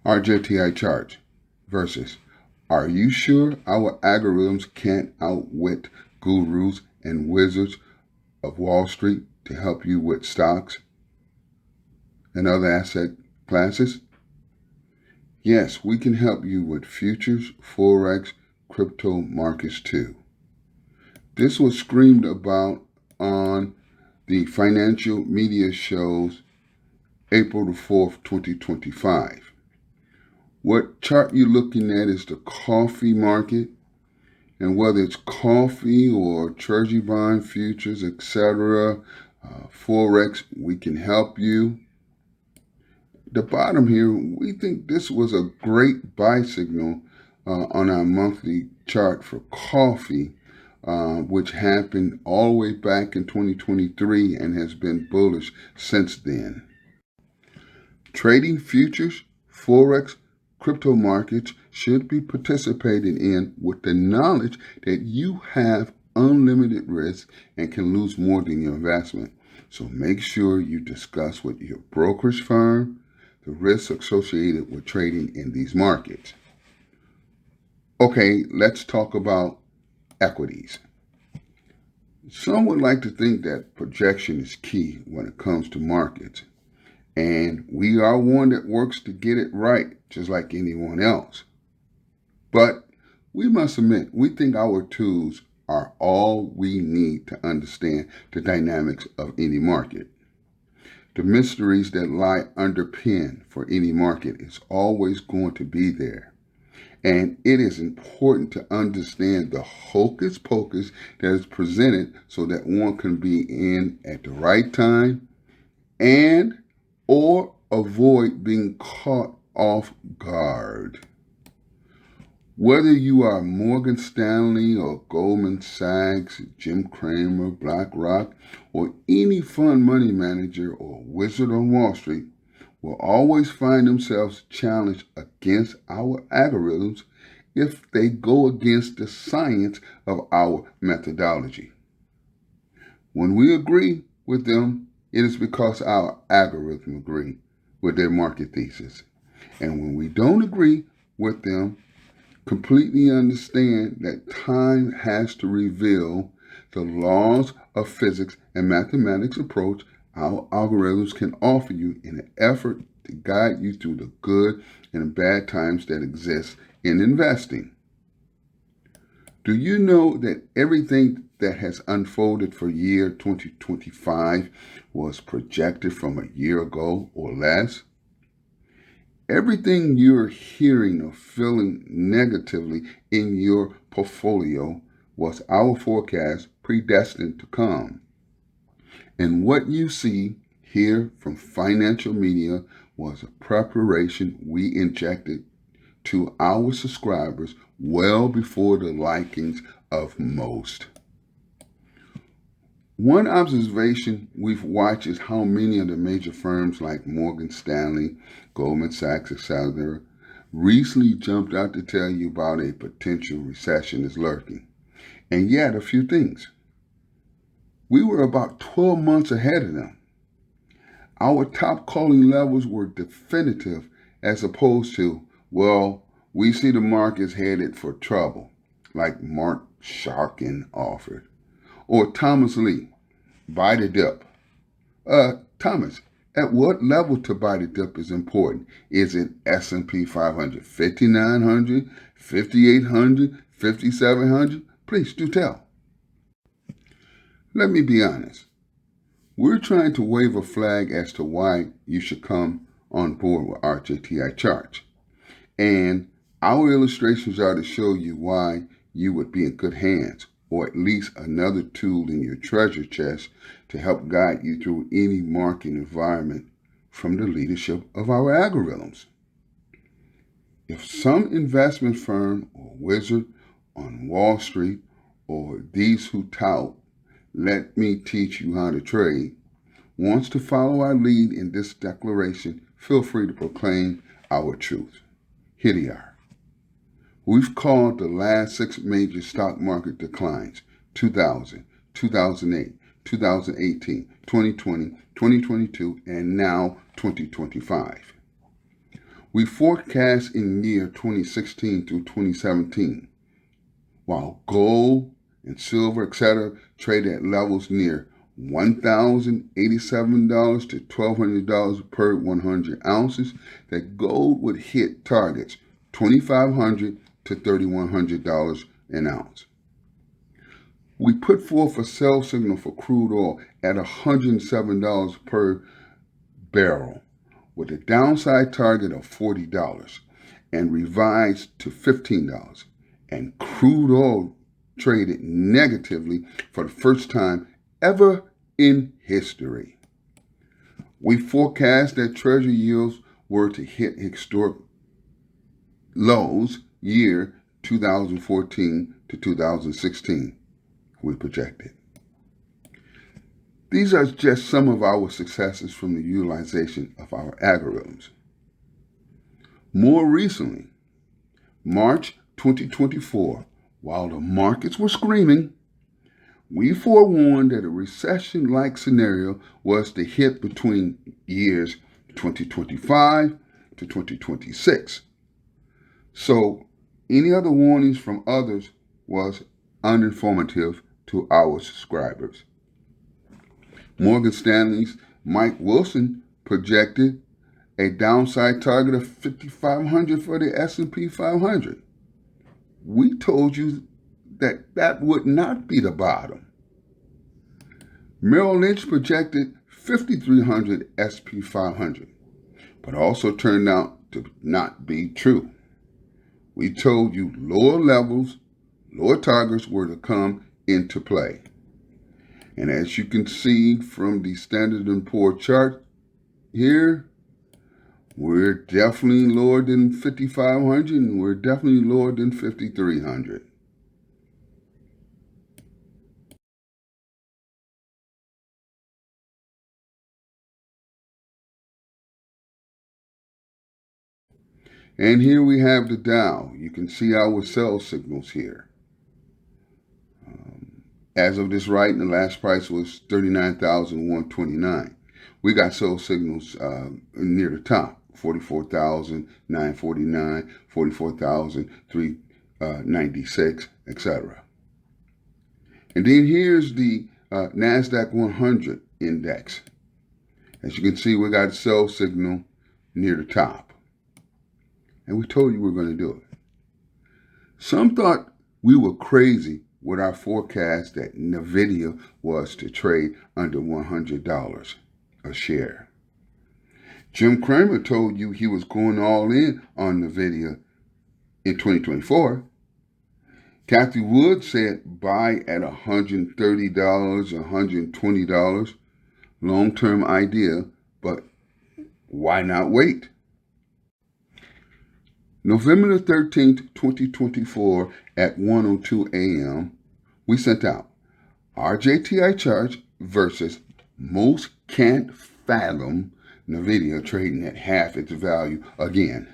RJTI charts versus are you sure our algorithms can't outwit gurus and wizards of Wall Street to help you with stocks and other asset classes? Yes, we can help you with futures, forex, crypto markets too. This was screamed about on the financial media shows April the 4th, 2025. What chart you're looking at is the coffee market, and whether it's coffee or treasury bond futures, etc., forex, we can help you. The bottom here, we think this was a great buy signal on our monthly chart for coffee, which happened all the way back in 2023 and has been bullish since then. Trading futures, forex, crypto markets should be participated in with the knowledge that you have unlimited risk and can lose more than your investment. So make sure you discuss with your brokerage firm the risks associated with trading in these markets. Okay, let's talk about equities. Some would like to think that projection is key when it comes to markets. And we are one that works to get it right, just like anyone else. But we must admit, we think our tools are all we need to understand the dynamics of any market. The mysteries that lie underpin for any market is always going to be there. And it is important to understand the hocus pocus that is presented so that one can be in at the right time and or avoid being caught off guard. Whether you are Morgan Stanley or Goldman Sachs, Jim Cramer, BlackRock, or any fund money manager or wizard on Wall Street, will always find themselves challenged against our algorithms if they go against the science of our methodology. When we agree with them, it is because our algorithm agree with their market thesis. And when we don't agree with them, completely understand that time has to reveal the laws of physics and mathematics approach our algorithms can offer you in an effort to guide you through the good and bad times that exist in investing. Do you know that everything that has unfolded for year 2025 was projected from a year ago or less? Everything you're hearing or feeling negatively in your portfolio was our forecast predestined to come. And what you see here from financial media was a preparation we injected to our subscribers well before the likings of most. One observation we've watched is how many of the major firms like Morgan Stanley, Goldman Sachs, etc. recently jumped out to tell you about a potential recession is lurking. And yet, a few things. We were about 12 months ahead of them. Our top calling levels were definitive as opposed to, well, we see the market's headed for trouble, like Mark Sharkin offered. Or Thomas Lee, buy the dip. Thomas, at what level to buy the dip is important? Is it S&P 500, 5,900, 5,800, 5,700? Please do tell. Let me be honest. We're trying to wave a flag as to why you should come on board with RJTI charts. And our illustrations are to show you why you would be in good hands, or at least another tool in your treasure chest to help guide you through any market environment from the leadership of our algorithms. If some investment firm or wizard on Wall Street or these who tout, let me teach you how to trade, wants to follow our lead in this declaration, feel free to proclaim our truth. Here they are. We've called the last 6 major stock market declines, 2000, 2008, 2018, 2020, 2022, and now 2025. We forecast in year 2016 through 2017, while gold and silver, etc., trade at levels near $1,087 to $1,200 per 100 ounces, that gold would hit targets $2,500 to $3,100 an ounce. We put forth a sell signal for crude oil at $107 per barrel, with a downside target of $40 and revised to $15. And crude oil traded negatively for the first time ever in history. We forecast that Treasury yields were to hit historic lows year 2014 to 2016, we projected. These are just some of our successes from the utilization of our algorithms. More recently, March 2024, while the markets were screaming, we forewarned that a recession-like scenario was to hit between years 2025 to 2026. So any other warnings from others was uninformative to our subscribers. Morgan Stanley's Mike Wilson projected a downside target of 5,500 for the S&P 500. We told you that that would not be the bottom. Merrill Lynch projected 5,300 SP 500, but also turned out to not be true. We told you lower levels, lower targets were to come into play. And as you can see from the Standard & Poor's chart here, we're definitely lower than 5,500 and we're definitely lower than 5,300. And here we have the Dow. You can see our sell signals here. As of this writing, the last price was 39,129. We got sell signals near the top, 44,949, 44,396, etc. And then here's the NASDAQ 100 index. As you can see, we got a sell signal near the top. And we told you we were going to do it. Some thought we were crazy with our forecast that NVIDIA was to trade under $100 a share. Jim Cramer told you he was going all in on NVIDIA in 2024. Kathy Wood said buy at $130, $120. Long-term idea, but why not wait? November the 13th, 2024 at 1:02 a.m., we sent out RJTI charts versus most can't fathom NVIDIA trading at half its value again.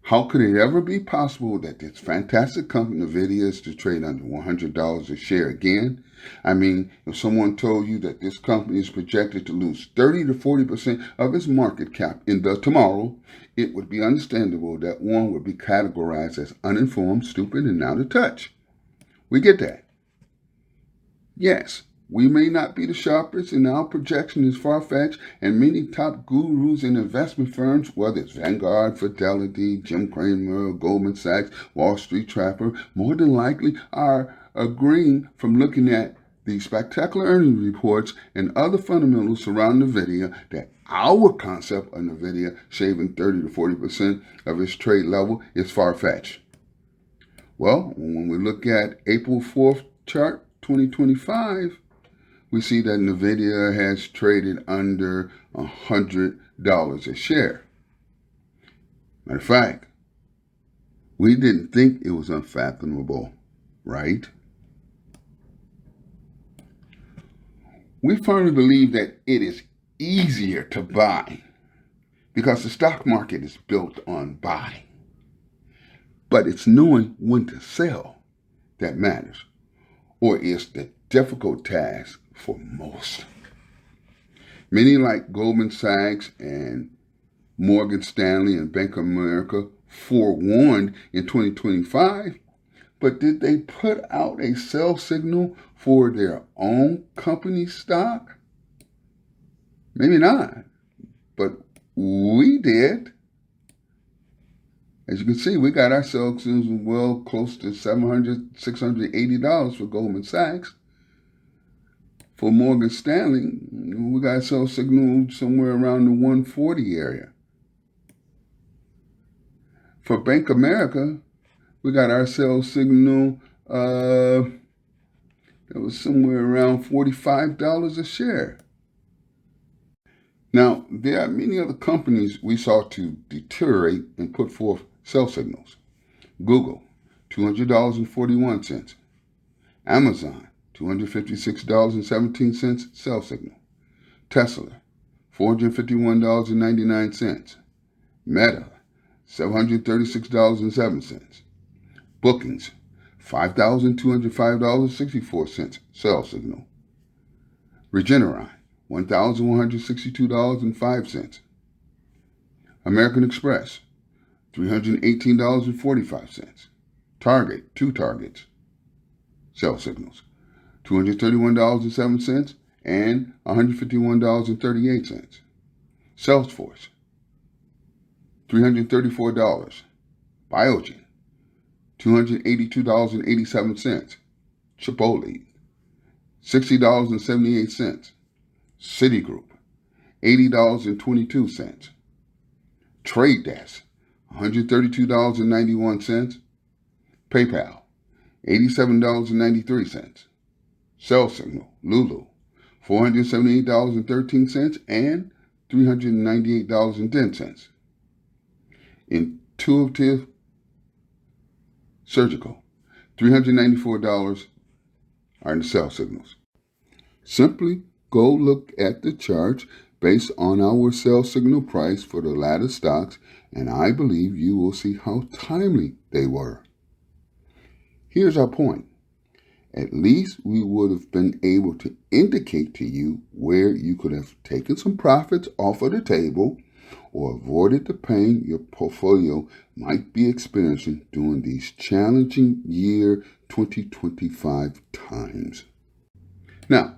How could it ever be possible that this fantastic company NVIDIA is to trade under $100 a share again? I mean, if someone told you that this company is projected to lose 30 to 40% of its market cap in the tomorrow, it would be understandable that one would be categorized as uninformed, stupid, and out of touch. We get that. Yes, we may not be the sharpest, and our projection is far-fetched, and many top gurus and investment firms, whether it's Vanguard, Fidelity, Jim Cramer, Goldman Sachs, Wall Street Trapper, more than likely are agreeing from looking at the spectacular earnings reports and other fundamentals surrounding NVIDIA that our concept of NVIDIA shaving 30 to 40% of its trade level is far-fetched. Well, when we look at April 4th chart 2025, we see that NVIDIA has traded under $100 a share. Matter of fact, we didn't think it was unfathomable, right? We firmly believe that it is easier to buy because the stock market is built on buying. But it's knowing when to sell that matters, or is the difficult task for most. Many like Goldman Sachs and Morgan Stanley and Bank of America forewarned in 2025, but did they put out a sell signal for their own company stock? Maybe not, but we did. As you can see, we got ourselves well close to $700, $680 for Goldman Sachs. For Morgan Stanley, we got ourselves signaled somewhere around the 140 area. For Bank of America, we got ourselves signal that was somewhere around $45 a share. Now, there are many other companies we saw to deteriorate and put forth sell signals. Google, $200.41. Amazon, $256.17 sell signal. Tesla, $451.99. Meta, $736.07. Bookings, $5,205.64 sell signal. Regeneron, $1,162.05. American Express, $318.45. Target, two targets, sell signals, $231.07 and $151.38. Salesforce, $334. Biogen, $282.87. Chipotle, $60.78. Citigroup, $80.22. Trade Desk, $132.91. PayPal, $87.93. Sell Signal, Lulu, $478.13 and $398.10. Intuitive Surgical, $394 are in the sell signals. Simply go look at the charts based on our sell signal price for the latter stocks, and I believe you will see how timely they were. Here's our point. At least we would have been able to indicate to you where you could have taken some profits off of the table or avoided the pain your portfolio might be experiencing during these challenging year 2025 times. Now,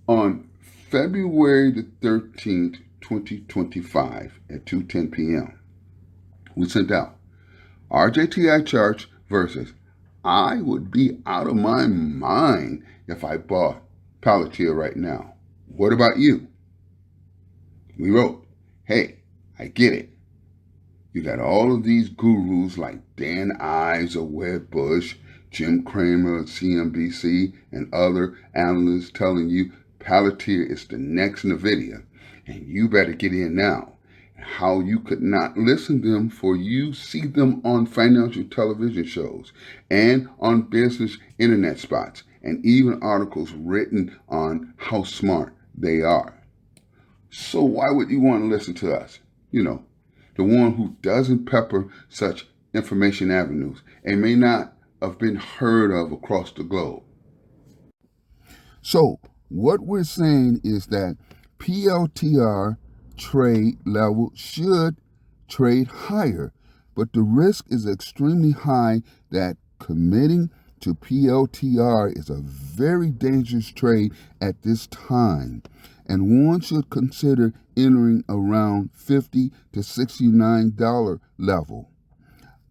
on February the 13th, 2025 at 2:10 p.m., we sent out RJTI charts versus I would be out of my mind if I bought Palantir right now. What about you? We wrote, hey, I get it. You got all of these gurus like Dan Ives of Wedbush, Jim Cramer of CNBC, and other analysts telling you Palantir is the next NVIDIA, and you better get in now. How you could not listen to them, for you see them on financial television shows and on business internet spots, and even articles written on how smart they are. So why would you want to listen to us? You know, the one who doesn't pepper such information avenues and may not have been heard of across the globe. So what we're saying is that PLTR trade level should trade higher, but the risk is extremely high that committing to PLTR is a very dangerous trade at this time, and one should consider entering around $50 to $69 level.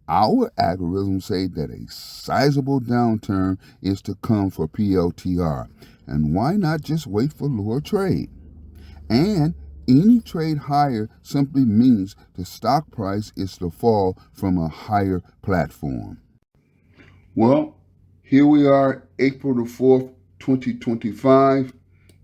Our algorithms say that a sizable downturn is to come for PLTR, and why not just wait for lower trade? And any trade higher simply means the stock price is to fall from a higher platform. Well, here we are, April the 4th, 2025.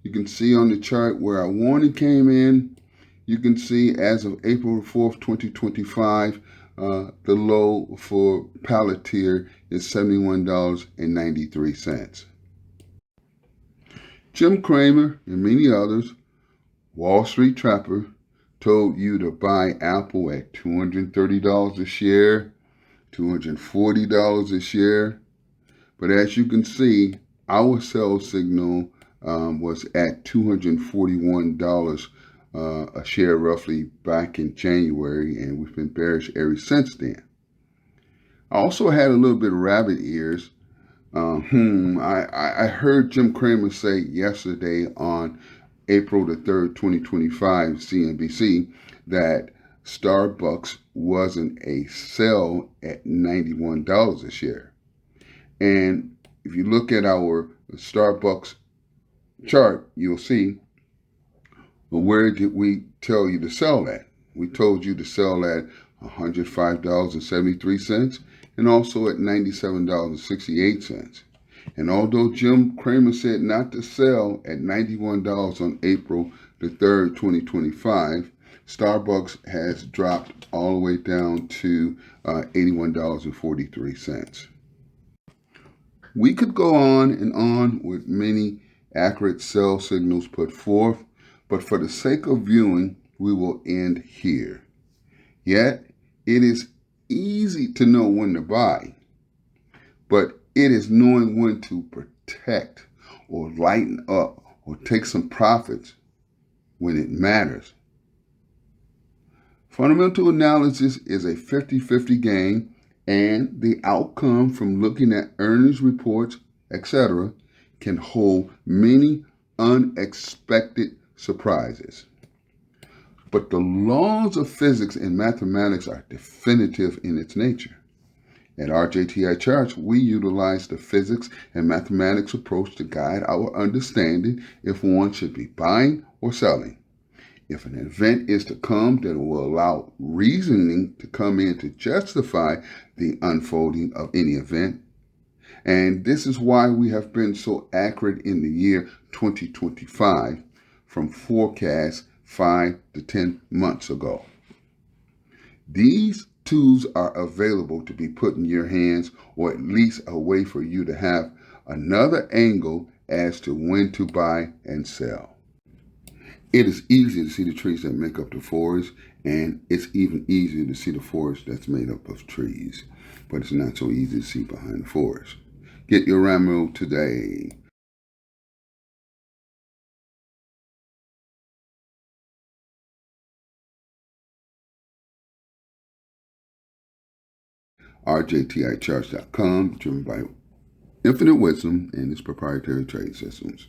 You can see on the chart where our warning came in. You can see as of April 4th, 2025, the low for Palantir is $71.93. Jim Cramer and many others, Wall Street Trapper, told you to buy Apple at $230 a share, $240 a share. But as you can see, our sell signal was at $241 a share roughly back in January, and we've been bearish ever since then. I also had a little bit of rabbit ears. I heard Jim Cramer say yesterday on April the 3rd, 2025, CNBC, that Starbucks wasn't a sell at $91 a share. And if you look at our Starbucks chart, you'll see, well, where did we tell you to sell at? We told you to sell at $105.73 and also at $97.68. And although Jim Cramer said not to sell at $91 on April the 3rd, 2025, Starbucks has dropped all the way down to $81.43. We could go on and on with many accurate sell signals put forth, but for the sake of viewing, we will end here. Yet, it is easy to know when to buy, but it is knowing when to protect or lighten up or take some profits when it matters. Fundamental analysis is a 50-50 game, and the outcome from looking at earnings reports, etc., can hold many unexpected surprises. But the laws of physics and mathematics are definitive in its nature. At RJTI Charts, we utilize the physics and mathematics approach to guide our understanding if one should be buying or selling. If an event is to come that will allow reasoning to come in to justify the unfolding of any event. And this is why we have been so accurate in the year 2025 from forecasts 5 to 10 months ago. These tools are available to be put in your hands, or at least a way for you to have another angle as to when to buy and sell. It is easy to see the trees that make up the forest, and it's even easier to see the forest that's made up of trees. But it's not so easy to see behind the forest. Get your Rambo today. RJTICharts.com, driven by infinite wisdom and its proprietary trade systems.